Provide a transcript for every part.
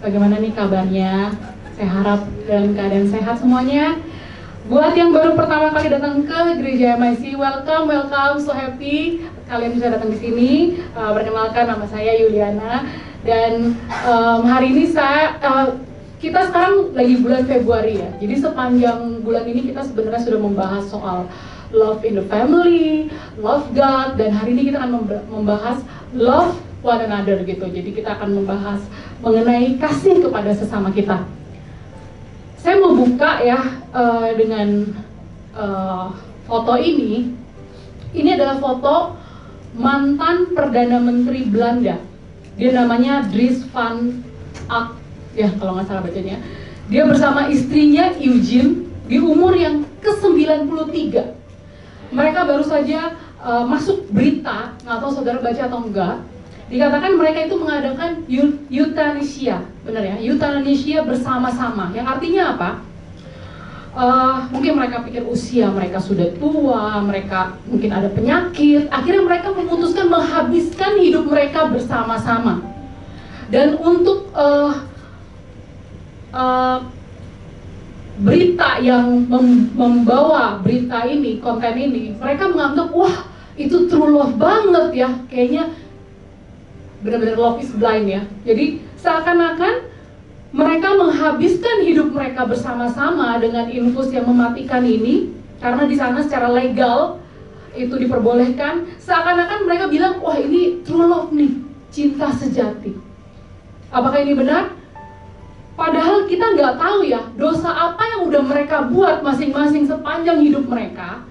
Bagaimana nih kabarnya? Saya harap dalam keadaan sehat semuanya. Buat yang baru pertama kali datang ke Gereja MIC, welcome, so happy kalian bisa datang di sini. Perkenalkan, nama saya Yuliana. Dan hari ini kita sekarang lagi bulan Februari ya. Jadi sepanjang bulan ini kita sebenarnya sudah membahas soal love in the family, love God, dan hari ini kita akan membahas love one another gitu. Jadi kita akan membahas mengenai kasih kepada sesama kita. Saya mau buka ya dengan foto ini. Ini adalah foto mantan Perdana Menteri Belanda. Dia namanya Dries van Acht, ya kalau nggak salah bacanya. Dia bersama istrinya Eugene di umur yang ke-93. Mereka baru saja masuk berita, nggak tahu saudara baca atau enggak. Dikatakan mereka itu mengadakan euthanasia, benar ya? Euthanasia bersama-sama. Yang artinya apa? Mungkin mereka pikir usia mereka sudah tua, mereka mungkin ada penyakit. Akhirnya mereka memutuskan menghabiskan hidup mereka bersama-sama. Dan untuk berita yang membawa berita ini, konten ini, mereka menganggap wah itu true love banget ya, kayaknya benar-benar love is blind ya. Jadi seakan-akan mereka menghabiskan hidup mereka bersama-sama dengan infus yang mematikan ini, karena di sana secara legal itu diperbolehkan. Seakan-akan mereka bilang wah ini true love nih, cinta sejati. Apakah ini benar? Padahal kita nggak tahu ya dosa apa yang udah mereka buat masing-masing sepanjang hidup mereka.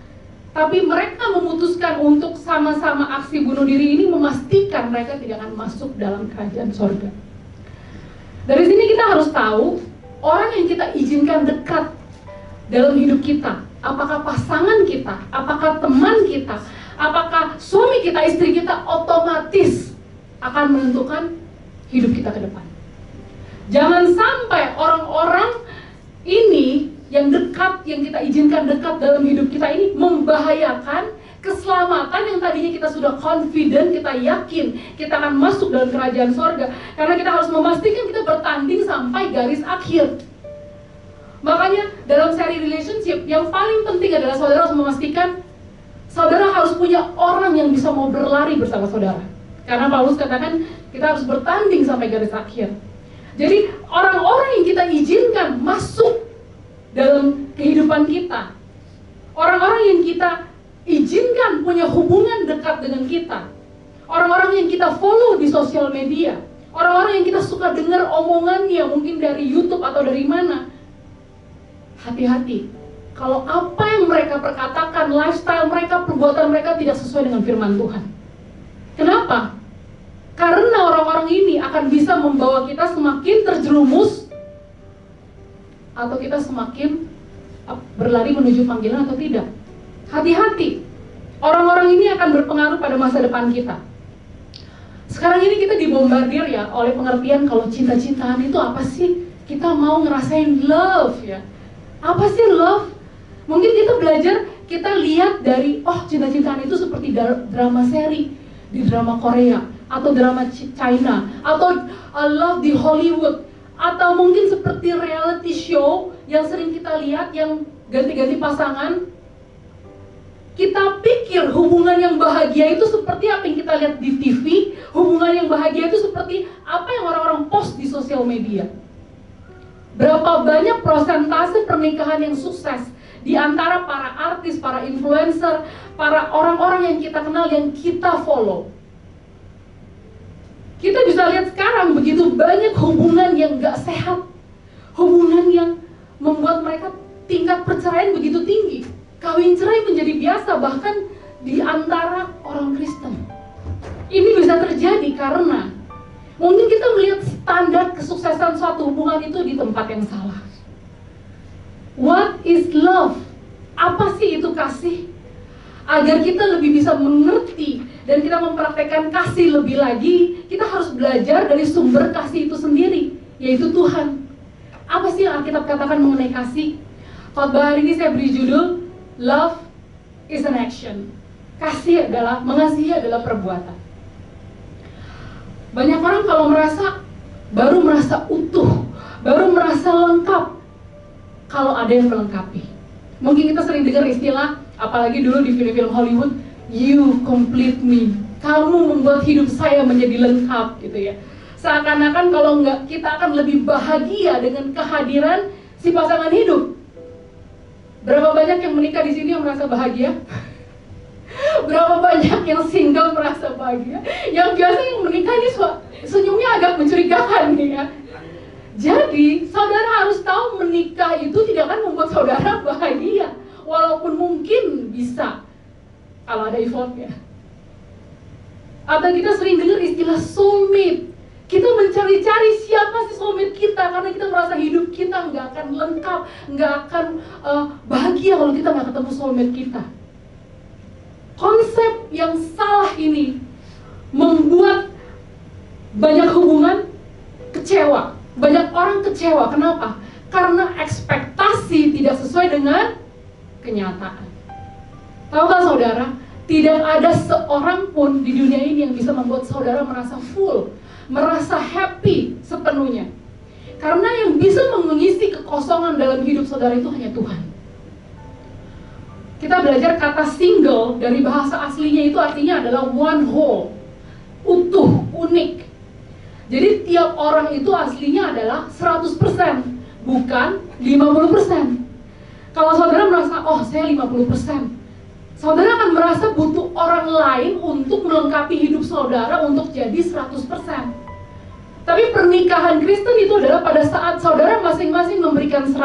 Tapi mereka memutuskan untuk sama-sama aksi bunuh diri ini memastikan mereka tidak akan masuk dalam kerajaan sorga. Dari sini kita harus tahu orang yang kita izinkan dekat dalam hidup kita, apakah pasangan kita, apakah teman kita, apakah suami kita, istri kita, otomatis akan menentukan hidup kita ke depan. Jangan sampai orang-orang ini yang dekat, yang kita izinkan dekat dalam hidup kita ini membahayakan keselamatan yang tadinya kita sudah confident, kita yakin kita akan masuk dalam kerajaan sorga. Karena kita harus memastikan kita bertanding sampai garis akhir. Makanya dalam seri relationship yang paling penting adalah saudara harus memastikan saudara harus punya orang yang bisa mau berlari bersama saudara. Karena Paulus katakan kita harus bertanding sampai garis akhir. Jadi orang-orang yang kita izinkan masuk dalam kehidupan kita, orang-orang yang kita izinkan punya hubungan dekat dengan kita, orang-orang yang kita follow di sosial media, orang-orang yang kita suka dengar omongannya mungkin dari YouTube atau dari mana. Hati-hati, kalau apa yang mereka perkatakan, lifestyle mereka, perbuatan mereka tidak sesuai dengan firman Tuhan. Kenapa? Karena orang-orang ini akan bisa membawa kita semakin terjerumus atau kita semakin berlari menuju panggilan atau tidak. Hati-hati, orang-orang ini akan berpengaruh pada masa depan kita. Sekarang ini kita dibombardir ya oleh pengertian kalau cinta-cintaan itu apa sih? Kita mau ngerasain love ya. Apa sih love? Mungkin kita belajar, kita lihat dari cinta-cintaan itu seperti drama seri di drama Korea atau drama China atau love di Hollywood, atau mungkin seperti reality show yang sering kita lihat yang ganti-ganti pasangan. Kita pikir hubungan yang bahagia itu seperti apa yang kita lihat di TV, hubungan yang bahagia itu seperti apa yang orang-orang post di sosial media. Berapa banyak persentase pernikahan yang sukses di antara para artis, para influencer, para orang-orang yang kita kenal, yang kita follow. Kita bisa lihat sekarang begitu banyak hubungan yang gak sehat, hubungan yang membuat mereka tingkat perceraian begitu tinggi. Kawin cerai menjadi biasa bahkan di antara orang Kristen. Ini bisa terjadi karena mungkin kita melihat standar kesuksesan suatu hubungan itu di tempat yang salah. What is love? Apa sih itu kasih? Agar kita lebih bisa mengerti dan kita mempraktekkan kasih lebih lagi, kita harus belajar dari sumber kasih itu sendiri, yaitu Tuhan. Apa sih yang Alkitab katakan mengenai kasih? Khotbah hari ini saya beri judul Love is an action. Kasih adalah, mengasihi adalah perbuatan. Banyak orang kalau merasa baru merasa utuh, baru merasa lengkap kalau ada yang melengkapi. Mungkin kita sering dengar istilah, apalagi dulu di film-film Hollywood, you complete me. Kamu membuat hidup saya menjadi lengkap gitu ya. Seakan-akan kalau enggak, kita akan lebih bahagia dengan kehadiran si pasangan hidup. Berapa banyak yang menikah di sini yang merasa bahagia? Berapa banyak yang single merasa bahagia? Yang biasa yang menikah ini senyumnya agak mencurigakan nih ya. Jadi, saudara harus tahu menikah itu tidak akan membuat saudara bahagia. Walaupun mungkin bisa, kalau ada effortnya. Atau kita sering dengar istilah soulmate. Kita mencari-cari siapa sih soulmate kita, karena kita merasa hidup kita nggak akan lengkap, nggak akan bahagia kalau kita nggak ketemu soulmate kita. Konsep yang salah ini membuat banyak hubungan kecewa. Banyak orang kecewa, kenapa? Karena ekspektasi tidak sesuai dengan kenyataan. Tahukah saudara, tidak ada seorang pun di dunia ini yang bisa membuat saudara merasa full, merasa happy sepenuhnya. Karena yang bisa mengisi kekosongan dalam hidup saudara itu hanya Tuhan. Kita belajar kata single dari bahasa aslinya itu artinya adalah one whole, utuh, unik. Jadi tiap orang itu aslinya adalah 100%, bukan 50%. Kalau saudara merasa, oh saya 50%, saudara akan merasa butuh orang lain untuk melengkapi hidup saudara untuk jadi 100%. Tapi pernikahan Kristen itu adalah pada saat saudara masing-masing memberikan 100%,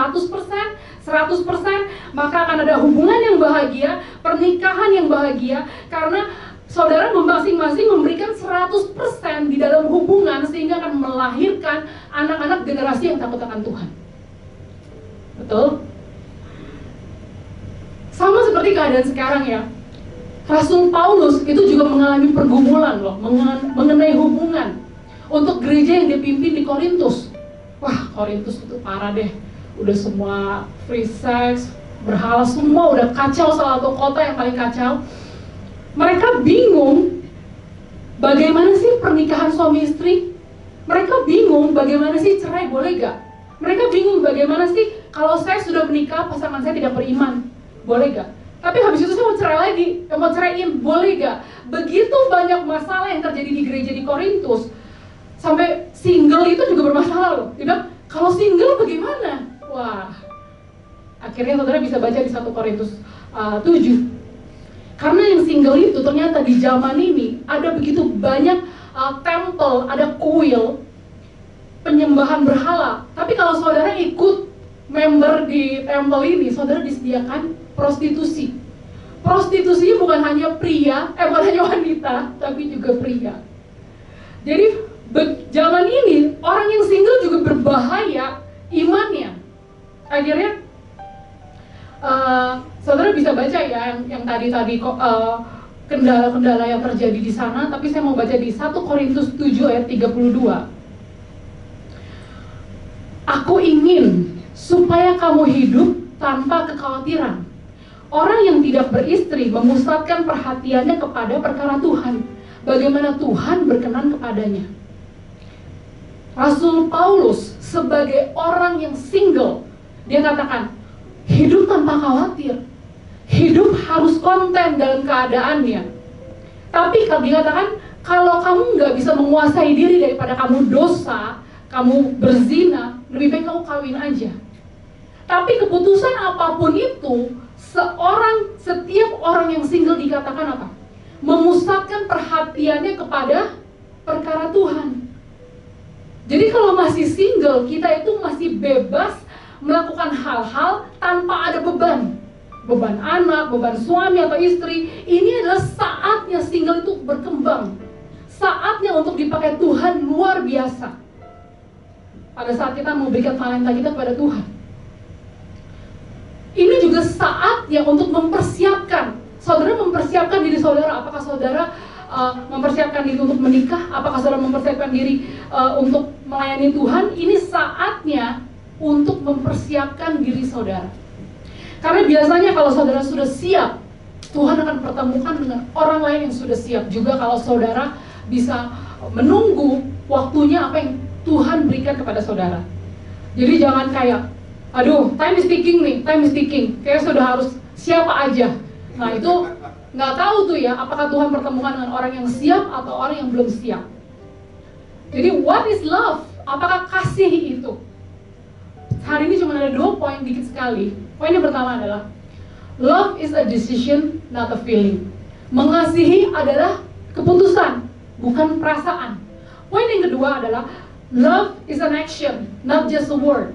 maka akan ada hubungan yang bahagia, pernikahan yang bahagia, karena saudara masing-masing memberikan 100% di dalam hubungan, sehingga akan melahirkan anak-anak generasi yang takut akan Tuhan. Betul? Sama seperti keadaan sekarang ya. Rasul Paulus itu juga mengalami pergumulan loh, mengenai hubungan. Untuk gereja yang dipimpin di Korintus. Wah, Korintus itu parah deh. Udah semua free sex, berhala, semua udah kacau, salah satu kota yang paling kacau. Mereka bingung bagaimana sih pernikahan suami istri. Mereka bingung bagaimana sih cerai boleh gak. Mereka bingung bagaimana sih kalau saya sudah menikah, pasangan saya tidak beriman, boleh gak. Tapi habis itu saya mau cerai lagi, mau ceraiin, boleh gak. Begitu banyak masalah yang terjadi di gereja di Korintus. Sampai single itu juga bermasalah loh. Dia bilang, kalau single bagaimana? Wah, akhirnya saudara bisa baca di 1 Korintus 7. Karena yang single itu ternyata di zaman ini ada begitu banyak temple, ada kuil, penyembahan berhala. Tapi kalau saudara ikut member di temple ini, saudara disediakan prostitusi. Prostitusinya bukan hanya bukan hanya wanita, tapi juga pria. Jadi zaman ini orang yang single juga berbahaya imannya. Akhirnya saudara bisa baca ya yang tadi kendala-kendala yang terjadi di sana, tapi saya mau baca di 1 Korintus 7 ayat 32. Aku ingin supaya kamu hidup tanpa kekhawatiran. Orang yang tidak beristri memusatkan perhatiannya kepada perkara Tuhan, bagaimana Tuhan berkenan kepadanya. Rasul Paulus sebagai orang yang single, dia katakan, hidup tanpa khawatir. Hidup harus konten dalam keadaannya. Tapi kalau dikatakan, kalau kamu nggak bisa menguasai diri daripada kamu dosa, kamu berzina, lebih baik kamu kawin aja. Tapi keputusan apapun itu, setiap orang yang single dikatakan apa? Memusatkan perhatiannya kepada perkara Tuhan. Jadi kalau masih single, kita itu masih bebas melakukan hal-hal tanpa ada beban. Beban anak, beban suami atau istri. Ini adalah saatnya single itu berkembang. Saatnya untuk dipakai Tuhan luar biasa. Pada saat kita memberikan talenta kita kepada Tuhan. Ini juga saatnya untuk mempersiapkan. Saudara mempersiapkan diri saudara. Apakah saudara mempersiapkan diri untuk menikah? Apakah saudara mempersiapkan diri untuk melayani Tuhan? Ini saatnya untuk mempersiapkan diri saudara. Karena biasanya kalau saudara sudah siap, Tuhan akan pertemukan dengan orang lain yang sudah siap. Juga kalau saudara bisa menunggu waktunya apa yang Tuhan Tuhan berikan kepada saudara. Jadi jangan kayak, aduh, time is ticking nih, time is ticking. Kayak sudah harus siapa aja. Nah itu nggak tahu tuh ya, apakah Tuhan pertemukan dengan orang yang siap atau orang yang belum siap. Jadi what is love? Apakah kasih itu? Hari ini cuma ada 2 poin dikit sekali. Poin yang pertama adalah love is a decision, not a feeling. Mengasihi adalah keputusan, bukan perasaan. Poin yang kedua adalah love is an action, not just a word.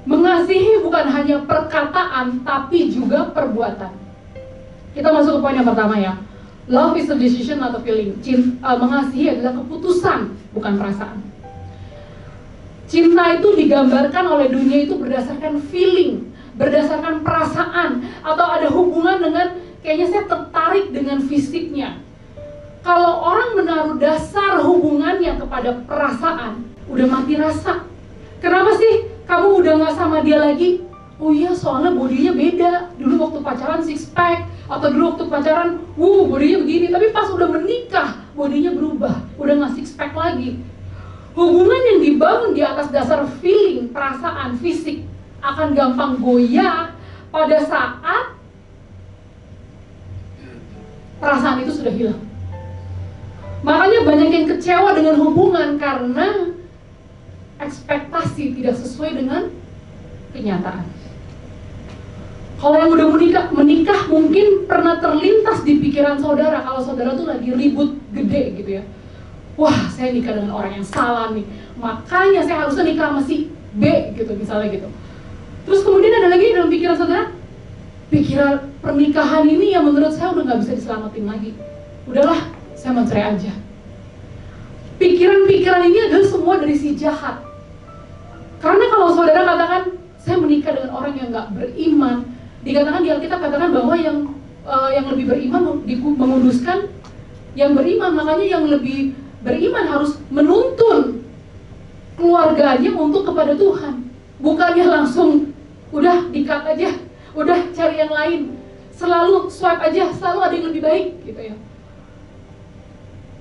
Mengasihi bukan hanya perkataan, tapi juga perbuatan. Kita masuk ke poin yang pertama ya. Love is a decision, not a feeling. Mengasihi adalah keputusan, bukan perasaan. Cinta itu digambarkan oleh dunia itu berdasarkan feeling, berdasarkan perasaan, atau ada hubungan dengan kayaknya saya tertarik dengan fisiknya. Kalau orang menaruh dasar hubungannya kepada perasaan, udah mati rasa. Kenapa sih kamu udah gak sama dia lagi? Oh iya, soalnya bodinya beda. Dulu waktu pacaran six pack, atau dulu waktu pacaran, bodinya begini. Tapi pas udah menikah, bodinya berubah, udah gak six pack lagi. Hubungan yang dibangun di atas dasar feeling, perasaan, fisik akan gampang goyah pada saat perasaan itu sudah hilang. Makanya banyak yang kecewa dengan hubungan karena ekspektasi tidak sesuai dengan kenyataan. Kalau yang udah menikah mungkin pernah terlintas di pikiran saudara kalau saudara tuh lagi ribut gede gitu ya. Wah, saya nikah dengan orang yang salah nih, makanya saya harusnya nikah sama si B gitu, misalnya gitu. Terus kemudian ada lagi dalam pikiran saudara, pikiran pernikahan ini yang menurut saya udah gak bisa diselamatin lagi. Udahlah, saya mau cerai aja. Pikiran-pikiran ini adalah semua dari si jahat. Karena kalau saudara katakan, saya menikah dengan orang yang gak beriman, dikatakan di Alkitab katakan bahwa yang lebih beriman menguduskan yang beriman. Makanya yang lebih beriman harus menuntun keluarganya untuk kepada Tuhan. Bukannya langsung udah di-cut aja, udah cari yang lain, selalu swipe aja, selalu ada yang lebih baik gitu ya.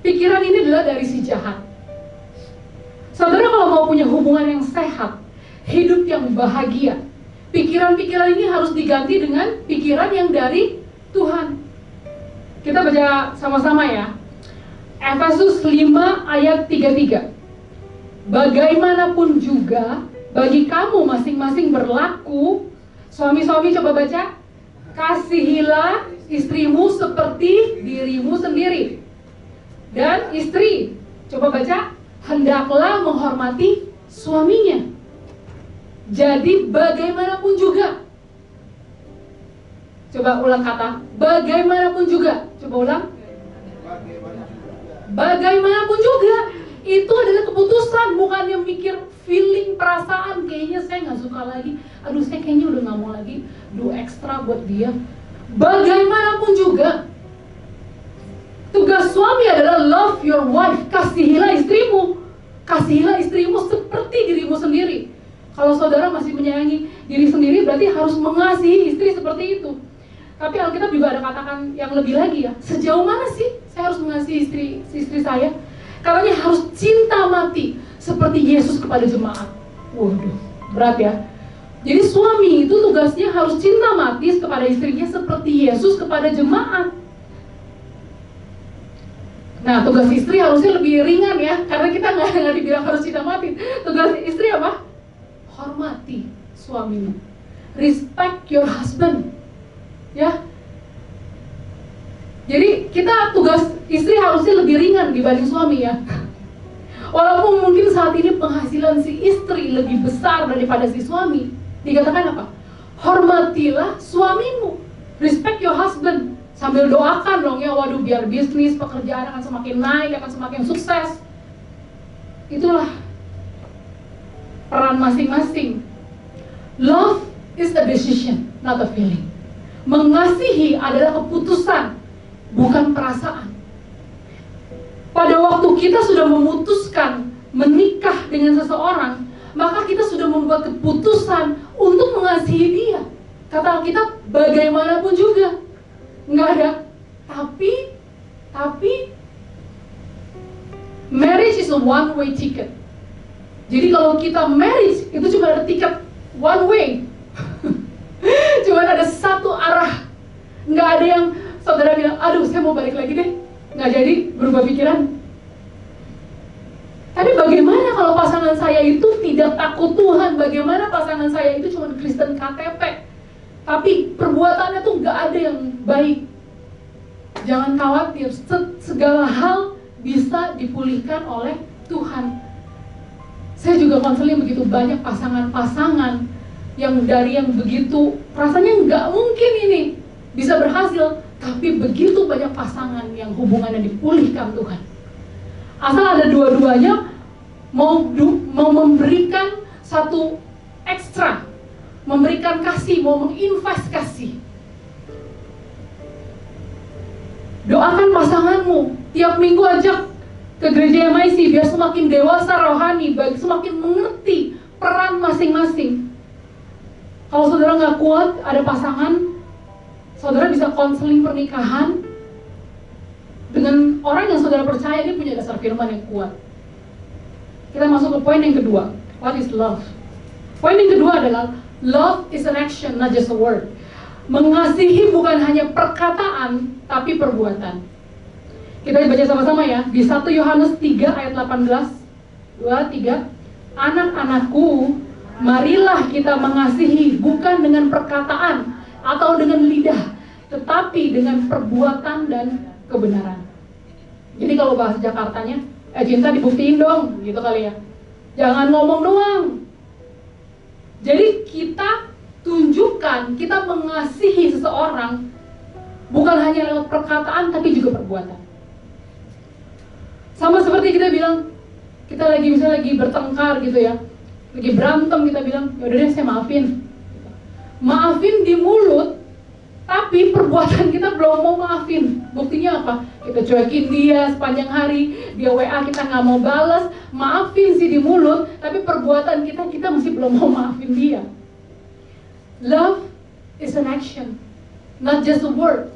Pikiran ini adalah dari si jahat. Saudara kalau mau punya hubungan yang sehat, hidup yang bahagia, pikiran-pikiran ini harus diganti dengan pikiran yang dari Tuhan. Kita baca sama-sama ya. Efesus 5 ayat 33. Bagaimanapun juga bagi kamu masing-masing berlaku, suami-suami coba baca, kasihilah istrimu seperti dirimu sendiri. Dan istri, coba baca, hendaklah menghormati suaminya. Jadi bagaimanapun juga. Coba ulang kata, bagaimanapun juga. Coba ulang. Bagaimanapun juga. Itu adalah keputusan, bukan yang mikir feeling, perasaan. Kayaknya saya gak suka lagi. Aduh, saya kayaknya udah gak mau lagi do ekstra buat dia. Bagaimanapun juga. Tugas suami adalah love your wife. Kasihilah istrimu. Kasihilah istrimu seperti dirimu sendiri. Kalau saudara masih menyayangi diri sendiri, berarti harus mengasihi istri seperti itu. Tapi Alkitab juga ada katakan yang lebih lagi ya. Sejauh mana sih saya harus mengasihi istri saya? Katanya harus cinta mati seperti Yesus kepada jemaat. Waduh, berat ya. Jadi suami itu tugasnya harus cinta mati kepada istrinya seperti Yesus kepada jemaat. Nah, tugas istri harusnya lebih ringan ya, karena kita nggak dibilang harus cinta mati. Tugas istri apa? Hormati suamimu. Respect your husband. Ya. Jadi kita tugas istri harusnya lebih ringan dibanding suami ya. Walaupun mungkin saat ini penghasilan si istri lebih besar daripada si suami, dikatakan apa? Hormatilah suamimu. Respect your husband. Sambil doakan dong ya, waduh biar bisnis, pekerjaan akan semakin naik, akan semakin sukses. Itulah peran masing-masing. Love is a decision, not a feeling. Mengasihi adalah keputusan, bukan perasaan. Pada waktu kita sudah memutuskan menikah dengan seseorang, maka kita sudah membuat keputusan untuk mengasihi dia. Kata Alkitab, bagaimanapun juga. Nggak ada tapi marriage is a one way ticket. Jadi kalau kita marriage, itu cuma ada tiket one way. Cuma ada satu arah. Nggak ada yang saudara bilang, aduh saya mau balik lagi deh. Nggak jadi, berubah pikiran. Tapi bagaimana kalau pasangan saya itu tidak takut Tuhan? Bagaimana pasangan saya itu cuma Kristen KTP, tapi perbuatannya tuh nggak ada yang baik? Jangan khawatir, segala hal bisa dipulihkan oleh Tuhan. Saya juga konseling begitu banyak pasangan-pasangan yang dari yang begitu rasanya nggak mungkin ini bisa berhasil, tapi begitu banyak pasangan yang hubungannya dipulihkan Tuhan. Asal ada dua-duanya mau memberikan satu ekstra, memberikan kasih, mau menginvest kasih. Doakan pasanganmu, tiap minggu ajak ke gereja MIC biar semakin dewasa rohani, semakin mengerti peran masing-masing. Kalau saudara nggak kuat, ada pasangan, saudara bisa konseling pernikahan dengan orang yang saudara percaya dia punya dasar firman yang kuat. Kita masuk ke poin yang kedua. What is love? Poin yang kedua adalah love is an action, not just a word. Mengasihi bukan hanya perkataan, tapi perbuatan. Kita baca sama-sama ya. Di 1 Yohanes 3 ayat 18. 2, 3. Anak-anakku, marilah kita mengasihi bukan dengan perkataan atau dengan lidah, tetapi dengan perbuatan dan kebenaran. Jadi kalau bahasa Jakartanya, cinta dibuktiin dong, gitu kali ya. Jangan ngomong doang. Jadi kita tunjukkan, kita mengasihi seseorang bukan hanya lewat perkataan, tapi juga perbuatan. Sama seperti kita bilang, kita lagi bertengkar gitu ya, lagi berantem, kita bilang, yaudah deh saya maafin. Maafin di mulut, tapi perbuatan kita belum mau maafin. Buktinya apa? Kita cuekin dia sepanjang hari, dia WA kita nggak mau balas. Maafin sih di mulut, tapi perbuatan kita masih belum mau maafin dia. Love is an action, not just a word.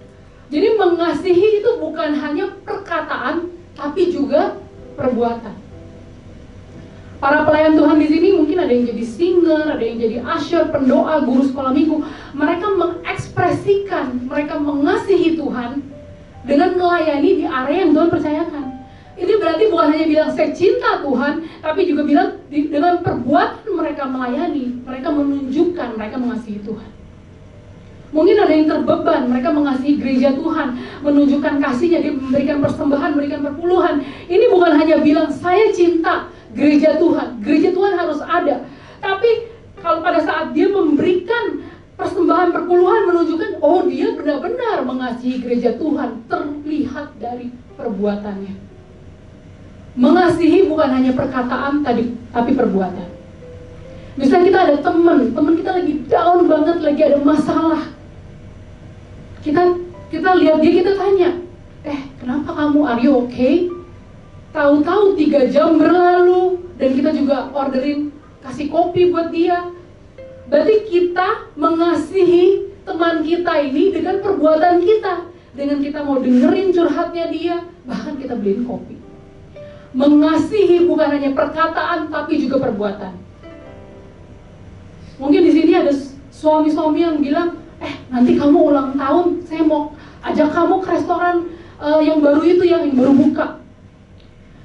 Jadi mengasihi itu bukan hanya perkataan, tapi juga perbuatan. Para pelayan Tuhan di sini mungkin ada yang jadi singer, ada yang jadi usher, pendoa, guru sekolah minggu. Mereka mengekspresikan, mereka mengasihi Tuhan dengan melayani di area yang Tuhan percayakan. Ini berarti bukan hanya bilang saya cinta Tuhan, tapi juga bilang dengan perbuatan mereka melayani, mereka menunjukkan mereka mengasihi Tuhan. Mungkin ada yang terbeban, mereka mengasihi gereja Tuhan, menunjukkan kasihnya, dia memberikan persembahan, memberikan perpuluhan. Ini bukan hanya bilang saya cinta gereja Tuhan harus ada. Tapi kalau pada saat dia memberikan persembahan perpuluhan, menunjukkan oh dia benar-benar mengasihi gereja Tuhan, terlihat dari perbuatannya. Mengasihi bukan hanya perkataan tapi perbuatan. Misalnya kita ada teman kita lagi down banget, lagi ada masalah. Kita lihat dia, kita tanya, kenapa kamu, are you okay? Tahu-tahu 3 jam berlalu dan kita juga orderin kasih kopi buat dia. Berarti kita mengasihi teman kita ini dengan perbuatan kita, dengan kita mau dengerin curhatnya dia, bahkan kita beliin kopi. Mengasihi bukan hanya perkataan tapi juga perbuatan. Mungkin di sini ada suami-suami yang bilang, nanti kamu ulang tahun, saya mau ajak kamu ke restoran yang baru itu, yang baru buka.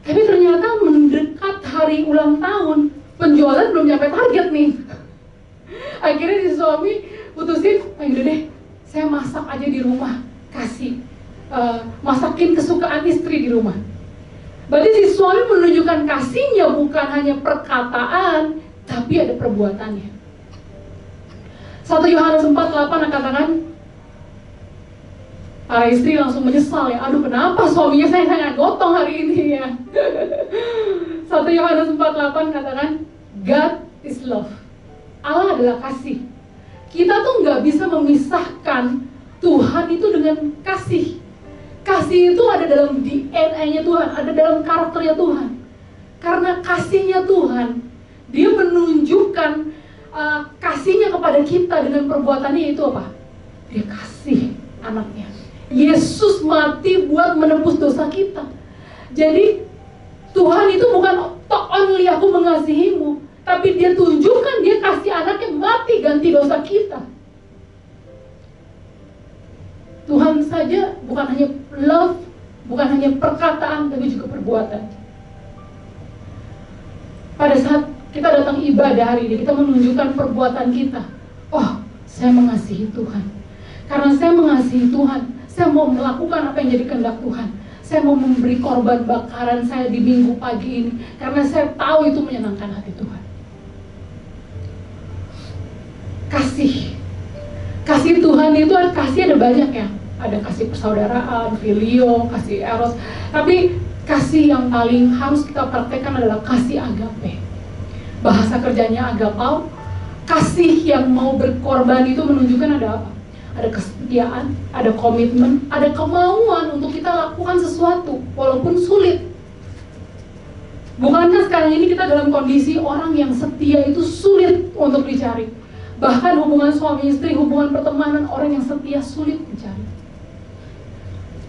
Tapi ternyata mendekat hari ulang tahun, penjualan belum nyampe target nih. Akhirnya si suami putusin, udah deh, saya masak aja di rumah, kasih masakin kesukaan istri di rumah. Berarti si suami menunjukkan kasihnya bukan hanya perkataan, tapi ada perbuatannya. 1 Yohanes 4:8 katakan, para istri langsung menyesal ya, aduh kenapa suaminya saya sangat gotong hari ini ya. 1 Yohanes 4:8 katakan, God is love. Allah adalah kasih. Kita tuh nggak bisa memisahkan Tuhan itu dengan kasih. Kasih itu ada dalam DNA-nya Tuhan, ada dalam karakternya Tuhan. Karena kasihnya Tuhan, dia menunjukkan kasihnya kepada kita dengan perbuatannya itu apa? Dia kasih anaknya. Yesus mati buat menebus dosa kita. Jadi Tuhan itu bukan only aku mengasihimu, perkataan, tapi juga perbuatan. Pada saat kita datang ibadah hari ini, kita menunjukkan perbuatan kita. Oh, saya mengasihi Tuhan. Karena saya mengasihi Tuhan, saya mau melakukan apa yang jadi kehendak Tuhan. Saya mau memberi korban bakaran saya di minggu pagi ini, karena saya tahu itu menyenangkan hati Tuhan. Kasih Tuhan itu, kasih ada banyak ya. Ada kasih persaudaraan, filio, kasih eros. Tapi kasih yang paling harus kita praktekkan adalah kasih agape. Bahasa kerjanya agapau. Kasih yang mau berkorban itu menunjukkan ada apa? Ada kesetiaan, ada komitmen, ada kemauan untuk kita lakukan sesuatu walaupun sulit. Bukankah sekarang ini kita dalam kondisi orang yang setia itu sulit untuk dicari? Bahkan hubungan suami istri, hubungan pertemanan, orang yang setia sulit dicari.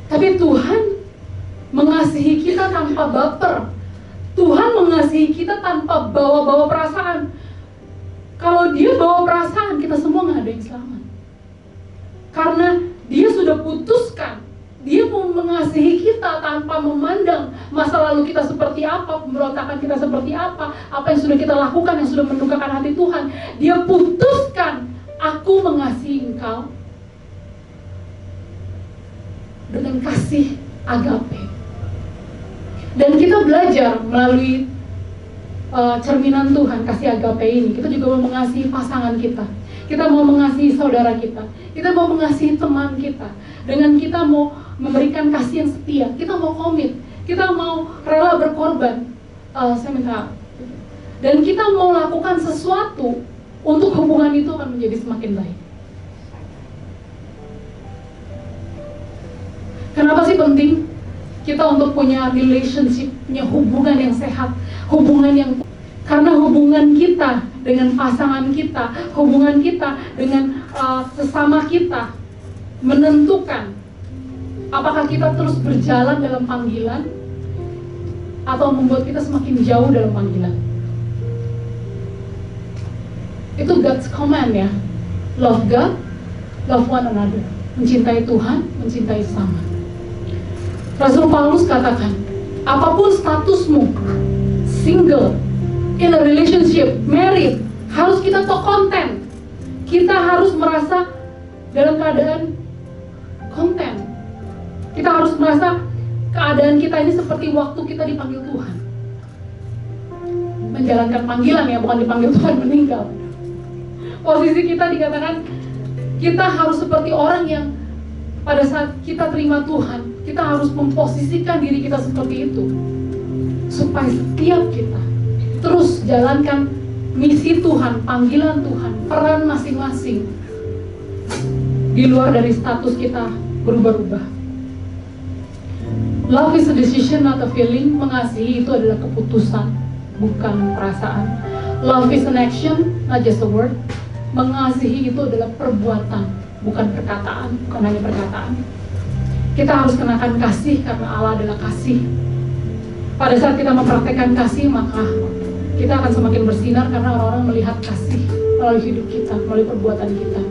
Tapi Tuhan mengasihi kita tanpa baper. Tuhan mengasihi kita tanpa bawa-bawa perasaan. Kalau Dia bawa perasaan, kita semua nggak ada yang selamat. Karena Dia sudah putuskan, Dia mau mengasihi kita tanpa memandang masa lalu kita seperti apa, pemberontakan kita seperti apa yang sudah kita lakukan yang sudah mendukakan hati Tuhan. Dia putuskan, aku mengasihi engkau dengan kasih agape. Dan kita belajar melalui cerminan Tuhan, kasih agape ini. Kita juga mau mengasihi pasangan kita. Kita mau mengasihi saudara kita. Kita mau mengasihi teman kita. Dengan kita mau memberikan kasih yang setia. Kita mau komit. Kita mau rela berkorban. Saya minta. Dan kita mau lakukan sesuatu untuk hubungan itu akan menjadi semakin baik. Kenapa sih penting kita untuk punya relationship, punya hubungan yang sehat, hubungan yang, karena hubungan kita dengan pasangan kita, hubungan kita dengan sesama kita menentukan apakah kita terus berjalan dalam panggilan atau membuat kita semakin jauh dalam panggilan. Itu God's command ya. Love God, love one another. Mencintai Tuhan, mencintai sesama. Rasul Paulus katakan, apapun statusmu, single, in a relationship, married, harus kita konten. Kita harus merasa dalam keadaan konten. Kita harus merasa keadaan kita ini seperti waktu kita dipanggil Tuhan. Menjalankan panggilan ya, bukan dipanggil Tuhan meninggal. Posisi kita dikatakan, kita harus seperti orang yang pada saat kita terima Tuhan, kita harus memposisikan diri kita seperti itu, supaya setiap kita terus jalankan misi Tuhan, panggilan Tuhan, peran masing-masing, di luar dari status kita berubah-ubah. Love is a decision, not a feeling. Mengasihi itu adalah keputusan, bukan perasaan. Love is an action, not just a word. Mengasihi itu adalah perbuatan, bukan perkataan, bukan hanya perkataan. Kita harus kenakan kasih karena Allah adalah kasih. Pada saat kita mempraktekkan kasih, maka kita akan semakin bersinar karena orang-orang melihat kasih melalui hidup kita, melalui perbuatan kita.